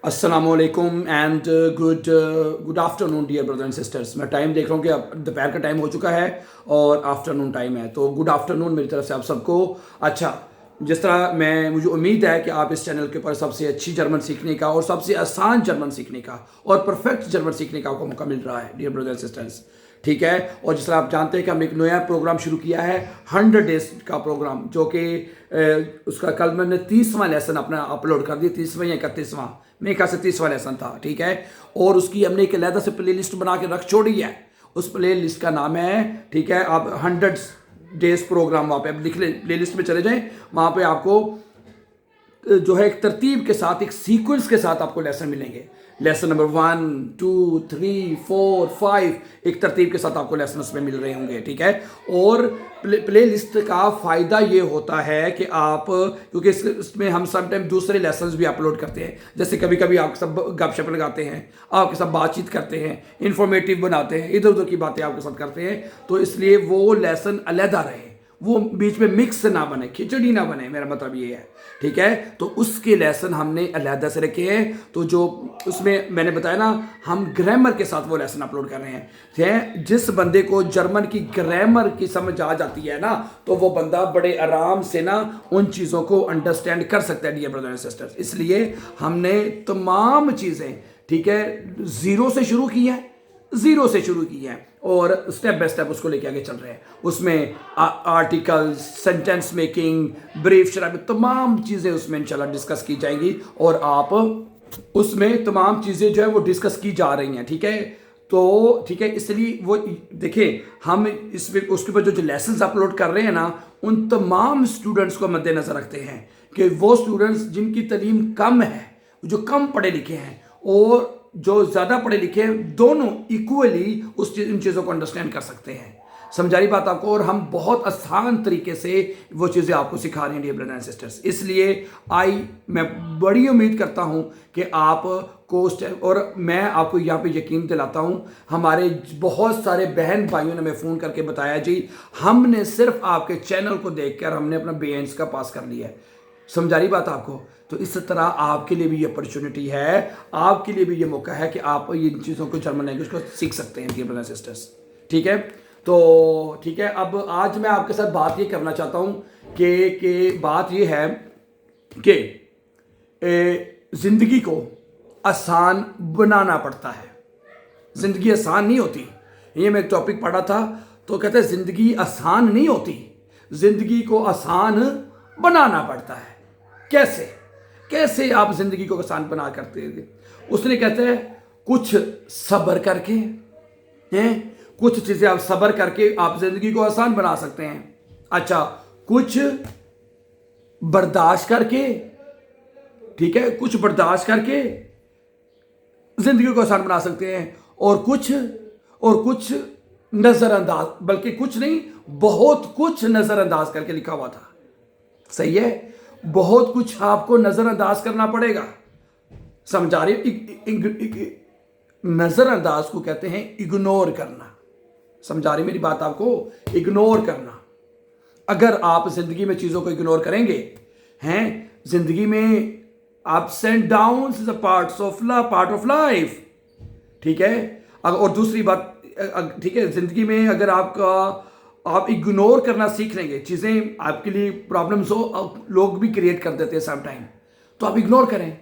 अस्सलामुअलैकुम and good afternoon dear brother and sisters. मैं time देख रहा हूँ कि अब दोपहर का टाइम हो चुका है और आफ्टरनून टाइम है, तो गुड आफ्टरनून मेरी तरफ से आप सबको। अच्छा, जिस तरह मुझे उम्मीद है कि आप इस चैनल के ऊपर सबसे अच्छी जर्मन सीखने का और सबसे आसान जर्मन सीखने का और परफेक्ट जर्मन सीखने का आपको मौका मिल रहा है डियर ब्रदर एंड सिस्टर्स। ठीक है, और जिस तरह आप जानते हैं कि हमने एक नया प्रोग्राम शुरू किया है 100 डेज का प्रोग्राम, जो कि उसका कल मैंने 30वां लेसन अपना अपलोड कर दिया, 30वां या 31वां, मेरे ख्याल से 30वां लेसन था। ठीक है, और उसकी हमने एक अलहदा से प्ले लिस्ट बना के रख छोड़ी है। उस प्ले लिस्ट का नाम है, ठीक है, आप 100 डेज प्रोग्राम, वहाँ पे आप लिख ले, प्ले लिस्ट में चले जाएं, वहाँ पे आपको जो है एक तरतीब के साथ, एक सीक्वेंस के साथ आपको लेसन मिलेंगे। लेसन नंबर 1, 2, 3, 4, 5 एक तरतीब के साथ आपको लेसन उसमें मिल रहे होंगे। ठीक है, और प्ले लिस्ट का फ़ायदा ये होता है कि आप, क्योंकि इसमें हम समटाइम दूसरे लेसन्स भी अपलोड करते हैं, जैसे कभी कभी आपके सब गपशप लगाते हैं, आपके साथ बातचीत करते हैं, इंफॉर्मेटिव बनाते हैं, इधर उधर की बातें आपके साथ करते हैं, तो इसलिए वो लेसन अलहदा रहे, वो बीच में मिक्स ना बने, खिचड़ी ना बने, मेरा मतलब ये है। ठीक है, तो उसके लेसन हमने अलहदा से रखे हैं। तो जो उसमें मैंने बताया ना, हम ग्रामर के साथ वो लेसन अपलोड कर रहे हैं। जिस बंदे को जर्मन की ग्रामर की समझ आ जाती है ना, तो वो बंदा बड़े आराम से ना उन चीज़ों को अंडरस्टैंड कर सकता है डियर ब्रदर एंड सिस्टर्स। इसलिए हमने तमाम चीज़ें, ठीक है, ज़ीरो से शुरू की है और स्टेप बाय स्टेप उसको लेके आगे चल रहे हैं। उसमें आर्टिकल्स, सेंटेंस मेकिंग, ब्रीफ शराब, तमाम चीज़ें उसमें इंशाल्लाह डिस्कस की जाएंगी और आप उसमें तमाम चीज़ें जो है वो डिस्कस की जा रही हैं। ठीक है, तो ठीक है, इसलिए वो देखिए, हम इसमें उसके ऊपर जो लेसन्स अपलोड कर रहे हैं ना, उन तमाम स्टूडेंट्स को मद्देनजर रखते हैं कि वो स्टूडेंट्स जिनकी तालीम कम है, जो कम पढ़े लिखे हैं और जो ज़्यादा पढ़े लिखे हैं, दोनों इक्वली इन चीज़ों को अंडरस्टैंड कर सकते हैं। समझा रही बात आपको? और हम बहुत आसान तरीके से वो चीज़ें आपको सिखा रहे हैं डियर ब्रदर एंड सिस्टर्स। इसलिए मैं बड़ी उम्मीद करता हूं कि आप कोस्ट, और मैं आपको यहाँ पे यकीन दिलाता हूं, हमारे बहुत सारे बहन भाइयों ने हमें फ़ोन करके बताया, जी हमने सिर्फ आपके चैनल को देखकर हमने अपना BANS का पास कर लिया है। समझा रही बात आपको? तो इस तरह आपके लिए भी ये अपॉर्चुनिटी है, आपके लिए भी ये मौका है कि आप इन चीज़ों को, जर्मन लैंग्वेज को सीख सकते हैं डियर ब्रदर्स एंड सिस्टर्स। ठीक है, तो ठीक है, अब आज मैं आपके साथ बात ये करना चाहता हूँ कि बात ये है कि ज़िंदगी को आसान बनाना पड़ता है। ज़िंदगी आसान नहीं होती। ये मैं एक टॉपिक पढ़ा था, तो कहते हैं ज़िंदगी आसान नहीं होती, ज़िंदगी को आसान बनाना पड़ता है। कैसे आप जिंदगी को आसान बना करते हैं? उसने कहते हैं कुछ सब्र करके हैं, कुछ चीजें आप सब्र करके आप जिंदगी को आसान बना सकते हैं। अच्छा, कुछ बर्दाश्त करके, ठीक है, कुछ बर्दाश्त करके जिंदगी को आसान बना सकते हैं, और कुछ नजरअंदाज, बल्कि कुछ नहीं, बहुत कुछ नजरअंदाज करके लिखा हुआ था। सही है, बहुत कुछ आपको नजरअंदाज करना पड़ेगा। समझा रहे? नजरअंदाज को कहते हैं इग्नोर करना। समझा रही मेरी बात आपको? इग्नोर करना। अगर आप जिंदगी में चीजों को इग्नोर करेंगे, हैं, जिंदगी में ups and downs is a part of life. ठीक है, और दूसरी बात, ठीक है, जिंदगी में अगर आप इग्नोर करना सीख लेंगे, चीज़ें आपके लिए प्रॉब्लम्स हो, लोग भी क्रिएट कर देते हैं सम टाइम, तो आप इग्नोर करें।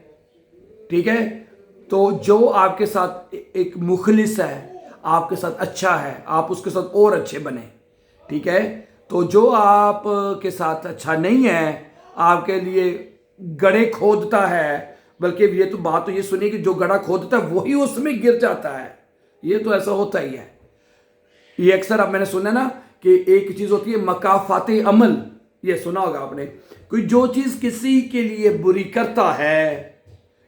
ठीक है, तो जो आपके साथ एक मुखलिस है, आपके साथ अच्छा है, आप उसके साथ और अच्छे बने। ठीक है, तो जो आप के साथ अच्छा नहीं है, आपके लिए गड्ढे खोदता है, बल्कि ये तो बात तो ये सुनिए कि जो गड्ढा खोदता है वही उसमें गिर जाता है। ये तो ऐसा होता ही है। ये अक्सर आप, मैंने सुना ना कि एक चीज होती है मकाफाते अमल, ये सुना होगा आपने। कोई जो चीज किसी के लिए बुरी करता है,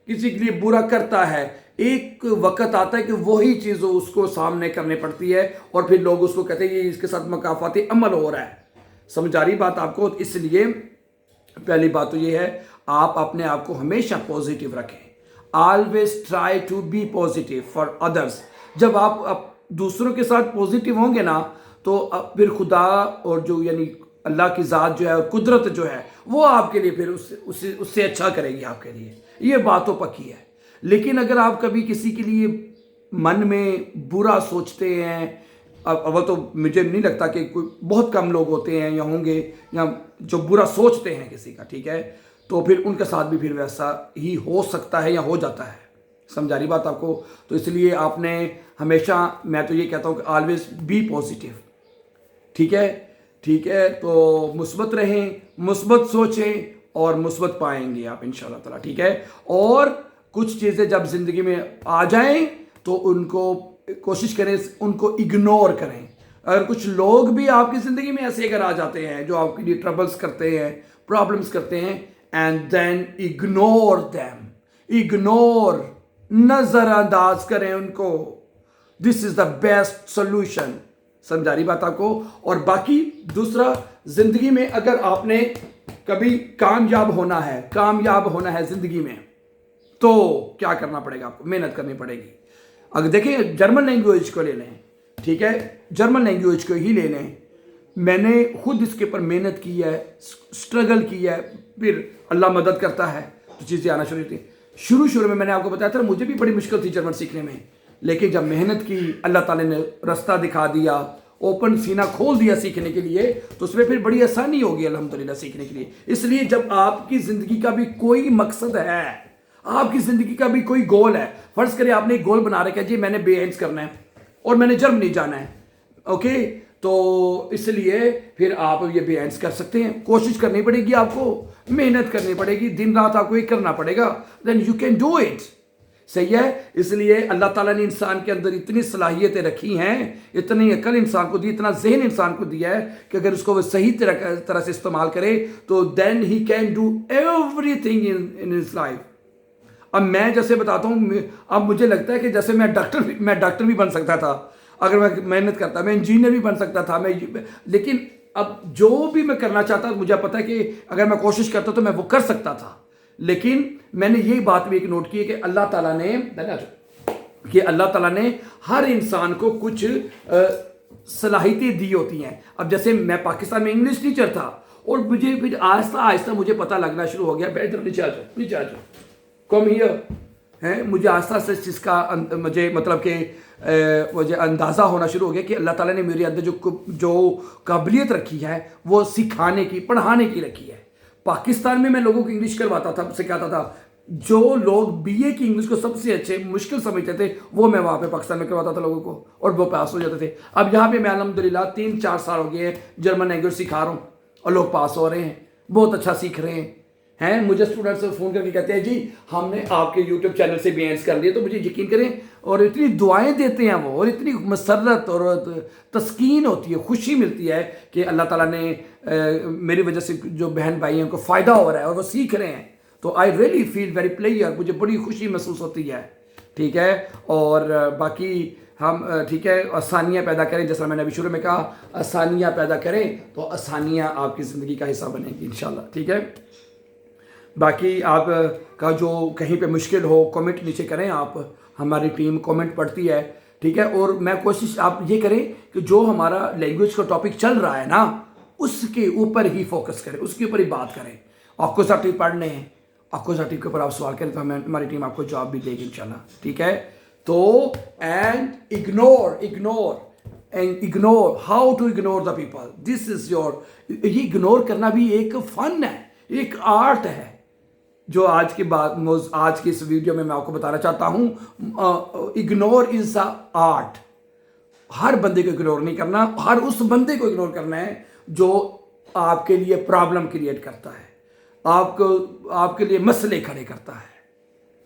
किसी के लिए बुरा करता है, एक वक्त आता है कि वही चीज उसको सामने करने पड़ती है और फिर लोग उसको कहते हैं ये इसके साथ मकाफाते अमल हो रहा है। समझ आ रही बात आपको? इसलिए पहली बात तो ये है, आप अपने आप को हमेशा पॉजिटिव रखें। Always try to be positive for others. जब आप दूसरों के साथ पॉजिटिव होंगे ना, तो फिर खुदा और जो यानी अल्लाह की ज़ात जो है और कुदरत जो है वो आपके लिए फिर उससे अच्छा करेगी आपके लिए। ये बात तो पक्की है। लेकिन अगर आप कभी किसी के लिए मन में बुरा सोचते हैं, अब तो मुझे नहीं लगता कि कोई बहुत कम लोग होते हैं या होंगे या जो बुरा सोचते हैं किसी का, ठीक है, तो फिर उनके साथ भी फिर वैसा ही हो सकता है या हो जाता है। समझा रही बात आपको? तो इसलिए आपने हमेशा, मैं तो ये कहता हूँ कि ऑलवेज बी पॉजिटिव, ठीक है, ठीक है। तो मुस्बत रहें, मुस्बत सोचें और मुस्बत पाएंगे आप इंशाल्लाह ताला, ठीक है। और कुछ चीज़ें जब ज़िंदगी में आ जाएं तो उनको कोशिश करें, उनको इग्नोर करें। अगर कुछ लोग भी आपकी ज़िंदगी में ऐसे अगर आ जाते हैं जो आपके लिए ट्रबल्स करते हैं, प्रॉब्लम्स करते हैं, and then ignore them, ignore, नज़रअंदाज करें उनको। This is the best solution. समझा रही बात आपको? और बाकी दूसरा, जिंदगी में अगर आपने कभी कामयाब होना है जिंदगी में, तो क्या करना पड़ेगा आपको? मेहनत करनी पड़ेगी। अगर देखिए जर्मन लैंग्वेज को ले लें, ठीक है, जर्मन लैंग्वेज को ही ले लें, मैंने खुद इसके ऊपर मेहनत की है, स्ट्रगल की है, फिर अल्लाह मदद करता है तो चीज़ें आना शुरू होती। शुरू में मैंने आपको बताया था मुझे भी बड़ी मुश्किल थी जर्मन सीखने में, लेकिन जब मेहनत की, अल्लाह ताला ने रास्ता दिखा दिया, ओपन सीना खोल दिया सीखने के लिए, तो उसमें फिर बड़ी आसानी होगी अल्हम्दुलिल्लाह सीखने के लिए। इसलिए जब आपकी ज़िंदगी का भी कोई मकसद है, आपकी ज़िंदगी का भी कोई गोल है, फ़र्ज़ करें आपने एक गोल बना रखा है, जी मैंने B1 करना है और मैंने जर्मनी जाना है, ओके, तो इसलिए फिर आप ये B1 कर सकते हैं। कोशिश करनी पड़ेगी, आपको मेहनत करनी पड़ेगी, दिन रात आपको ये करना पड़ेगा, then you can do it. सही है? इसलिए अल्लाह ताला ने इंसान के अंदर इतनी सलाहियतें रखी हैं, इतनी अकल इंसान को दी, इतना जहन इंसान को दिया है कि अगर उसको वो सही तरह से इस्तेमाल करे तो then he can do everything in his life. अब मैं जैसे बताता हूँ, अब मुझे लगता है कि जैसे मैं डॉक्टर भी बन सकता था अगर मैं मेहनत करता, मैं इंजीनियर भी बन सकता था, लेकिन अब जो भी मैं करना चाहता, मुझे पता है कि अगर मैं कोशिश करता तो मैं वो कर सकता था। लेकिन मैंने यही बात भी एक नोट की है कि अल्लाह ताला ने हर इंसान को कुछ सलाहियतें दी होती हैं। अब जैसे मैं पाकिस्तान में इंग्लिश टीचर था और मुझे फिर आहिस्ता आहिस्ता मुझे पता लगना शुरू हो गया, बेटर नीचे आ जाओ, कम हियर है, मुझे आस्ता आस्ता इस चीज़ का मुझे मतलब कि मुझे अंदाज़ा होना शुरू हो गया कि अल्लाह ताला ने मेरे अंदर जो काबिलियत रखी है वो सिखाने की, पढ़ाने की रखी है। पाकिस्तान में मैं लोगों को इंग्लिश करवाता था, सिखाता था, जो लोग BA की इंग्लिश को सबसे अच्छे मुश्किल समझते थे वो मैं वहाँ पे पाकिस्तान में करवाता था लोगों को, और वो पास हो जाते थे। अब यहाँ पे मैं अल्हम्दुलिल्लाह 3-4 साल हो गए हैं जर्मन लैंग्वेज सिखा रहा हूँ और लोग पास हो रहे हैं, बहुत अच्छा सीख रहे हैं। मुझे स्टूडेंट्स फ़ोन करके कहते हैं जी हमने आपके यूट्यूब चैनल से B1 कर लिए, तो मुझे यकीन करें, और इतनी दुआएं देते हैं वो, और इतनी मसरत और तस्कीन होती है, खुशी मिलती है कि अल्लाह ताला ने मेरी वजह से जो बहन भाई हैं उनको फ़ायदा हो रहा है और वो सीख रहे हैं। तो I really feel very player, मुझे बड़ी खुशी महसूस होती है, ठीक है। और बाकी हम ठीक है आसानियाँ पैदा करें, जैसा मैंने अभी शुरू में कहा, आसानियाँ पैदा करें तो आसानियाँ आपकी ज़िंदगी का हिस्सा बनेंगी इंशाल्लाह, ठीक है। बाकी आप का जो कहीं पे मुश्किल हो कमेंट नीचे करें आप, हमारी टीम कमेंट पढ़ती है, ठीक है। और मैं कोशिश आप ये करें कि जो हमारा लैंग्वेज का टॉपिक चल रहा है ना उसके ऊपर ही फोकस करें, उसके ऊपर ही बात करें। ऑक्यूजेटिव पढ़ने हैं, ऑक्यूजेटिव के ऊपर आप सवाल करें तो हमारी टीम आपको जवाब भी देगी इंशाल्लाह, ठीक है। तो and ignore how to ignore the people, this is your, ये इग्नोर करना भी एक फन है, एक आर्ट है, जो आज की इस वीडियो में मैं आपको बताना चाहता हूं। Ignore is a art. हर बंदे को इग्नोर नहीं करना, हर उस बंदे को इग्नोर करना है जो आपके लिए प्रॉब्लम क्रिएट करता है, आपके लिए मसले खड़े करता है,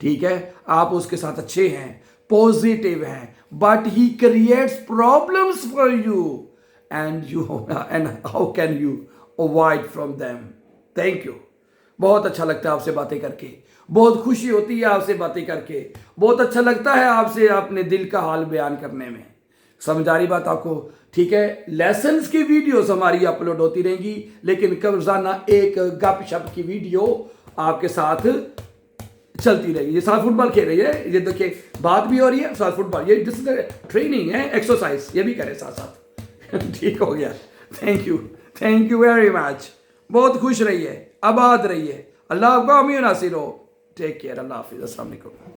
ठीक है। आप उसके साथ अच्छे हैं, पॉजिटिव हैं, but he creates problems for you and how can you avoid from them. Thank you. बहुत अच्छा लगता है आपसे बातें करके, बहुत खुशी होती है आपसे बातें करके, बहुत अच्छा लगता है आपसे अपने दिल का हाल बयान करने में। समझ आ रही बात आपको? ठीक है। लेसन्स की वीडियोस हमारी अपलोड होती रहेंगी, लेकिन रोजाना एक गपशप की वीडियो आपके साथ चलती रहेगी। ये साथ फुटबॉल खेल रही है, ये देखिए बात भी हो रही है, साथ फुटबॉल, ये जिस ट्रेनिंग है, एक्सरसाइज, ये भी करें साथ साथ। ठीक हो गया। Thank you very much. बहुत खुश रहिए, आबाद रहिए, अल्लाह आपका अमीर नासिर हो। टेक केयर, अल्लाह हाफिज़, अस्सलाम वालेकुम।